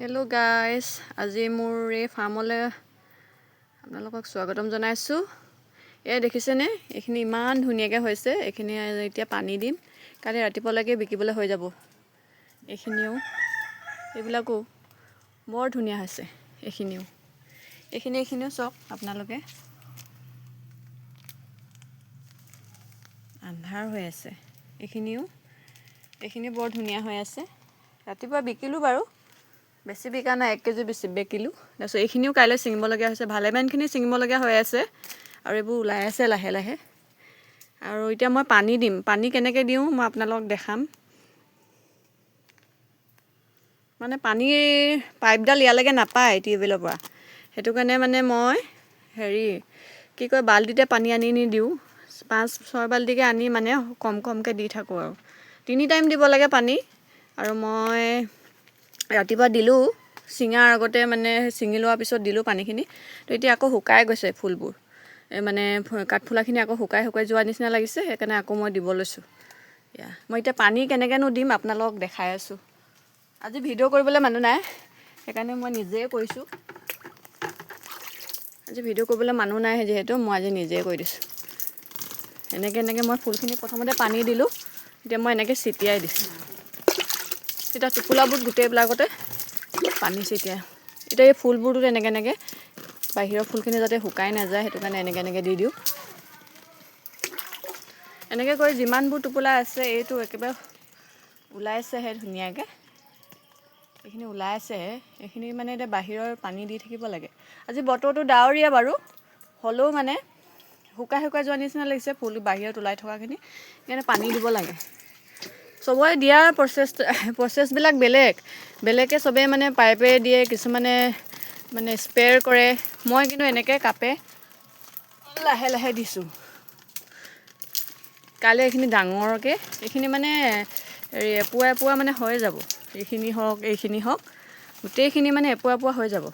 Hello' guys, আজি মোৰ এই ফাৰ্মলৈ আপোনালোকক স্বাগতম জনাইছোঁ। এয়া দেখিছেনে, এইখিনি ইমান ধুনীয়াকৈ হৈছে। এইখিনি এতিয়া পানী দিম, কালি ৰাতিপুৱালৈকে বিকিবলৈ হৈ যাব। এইবিলাকো বৰ ধুনীয়া হৈছে। এইখিনিও চাওক আপোনালোকে, আন্ধাৰ হৈ আছে। এইখিনি বৰ ধুনীয়া হৈ আছে। ৰাতিপুৱা বিকিলোঁ বাৰু, বেছি বিকা নাই, 1 কেজি বেছি বিকিলোঁ। তাৰপিছত এইখিনিও কাইলৈ ছিঙিবলগীয়া হৈছে, ভালেমানখিনি ছিঙিবলগীয়া হৈ আছে আৰু এইবোৰ ওলাই আছে লাহে লাহে। আৰু এতিয়া মই পানী দিম, পানী কেনেকৈ দিওঁ মই আপোনালোকক দেখাম। মানে পানীৰ পাইপডাল ইয়ালৈকে নাপায় টিউবৱেলৰ পৰা, সেইটো কাৰণে মানে মই বাল্টিতে পানী আনি দিওঁ। 5-6 বাল্টিকৈ আনি মানে কমকৈ দি থাকোঁ আৰু 3 টাইম দিব লাগে পানী। আৰু মই ৰাতিপুৱা দিলোঁ, ছিঙাৰ আগতে মানে ছিঙি লোৱাৰ পিছত দিলোঁ পানীখিনি। তো এতিয়া আকৌ শুকাই গৈছে ফুলবোৰ, মানে কাঠফুলাখিনি আকৌ শুকাই যোৱা নিচিনা লাগিছে, সেইকাৰণে আকৌ মই দিব লৈছোঁ। মই এতিয়া পানী কেনেকৈনো দিম আপোনালোকক দেখাই আছোঁ। আজি ভিডিঅ' কৰিবলৈ মানুহ নাই, সেইকাৰণে মই নিজেই কৰিছোঁ। যিহেতু মই আজি নিজেই কৰি দিছোঁ। এনেকৈ মই ফুলখিনি প্ৰথমতে পানী দিলোঁ, এতিয়া মই এনেকৈ ছিটিয়াই দিছোঁ। এতিয়া টোপোলাবোৰ গোটেইবিলাকতে পানী ছিটিয়াই, এতিয়া এই ফুলবোৰতো এনেকৈ বাহিৰৰ ফুলখিনি যাতে শুকাই নাযায়, সেইটো কাৰণে এনেকৈ দি দিওঁ। এনেকৈ কৰি যিমানবোৰ টোপোলা আছে, এইটো একেবাৰে ওলাইছেহে ধুনীয়াকৈ। এইখিনি ওলাইছেহে, এইখিনি মানে এতিয়া বাহিৰৰ পানী দি থাকিব লাগে। আজি বতৰটো ডাৱৰীয়া বাৰু, হ'লেও মানে শুকাই যোৱা নিচিনা লাগিছে ফুল বাহিৰত ওলাই থকাখিনি, সেইকাৰণে পানী দিব লাগে। চবৰে দিয়াৰ প্ৰচেছবিলাক বেলেগে চবেই মানে পাইপেৰে দিয়ে, কিছুমানে মানে স্প্ৰে কৰে। মই কিন্তু এনেকৈ কাপে লাহে লাহে দিছোঁ। কাইলৈ এইখিনি ডাঙৰকৈ, এইখিনি মানে এপোৱা মানে হৈ যাব। এইখিনি হওক গোটেইখিনি মানে এপোৱা হৈ যাব।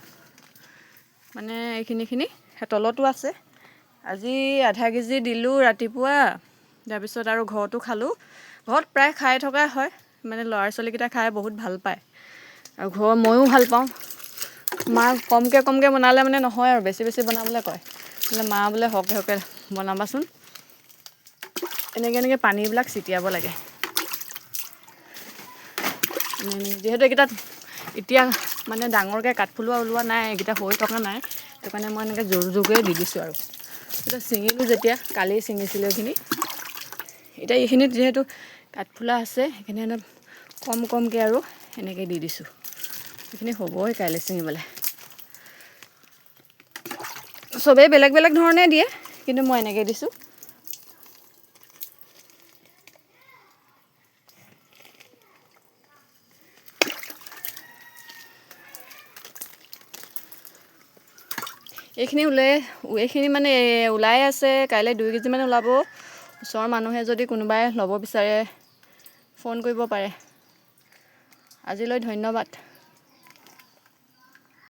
মানে এইখিনি তলতো আছে। আজি আধা কেজি দিলোঁ ৰাতিপুৱা, তাৰপিছত আৰু ঘৰতো খালোঁ। ঘৰত প্ৰায় খাই থকাই হয়, মানে ল'ৰা ছোৱালীকেইটা খাই বহুত ভাল পায় আৰু ময়ো ভাল পাওঁ। মা কমকৈ বনালে মানে নহয় আৰু বেছি বনাবলৈ কয়, বোলে মা বোলে সৰহকৈ বনাবাচোন। এনেকৈ পানীবিলাক ছিটিয়াব লাগে। যিহেতু এইকেইটাত এতিয়া মানে ডাঙৰকৈ কাঠফুলা ওলোৱা নাই, এইকেইটা হৈ থকা নাই, সেইটো কাৰণে মই এনেকৈ জোৰকৈ দি দিছোঁ। আৰু এতিয়া ছিঙিলোঁ যেতিয়া, কালি ছিঙিছিলোঁ এইখিনি। এতিয়া এইখিনিত যিহেতু কাঠফুলা আছে, সেইখিনি কমকৈ আৰু এনেকৈ দি দিছোঁ। এইখিনি হ'বই কাইলৈ ছিঙিবলৈ। চবেই বেলেগ ধৰণে দিয়ে, কিন্তু মই এনেকৈ দিছোঁ। এইখিনি মানে ওলাই আছে, কাইলৈ 2 কেজিমান ওলাব। ওচৰৰ মানুহে যদি কোনোবাই ল'ব বিচাৰে ফোন কৰিব পাৰে। আজিলৈ ধন্যবাদ।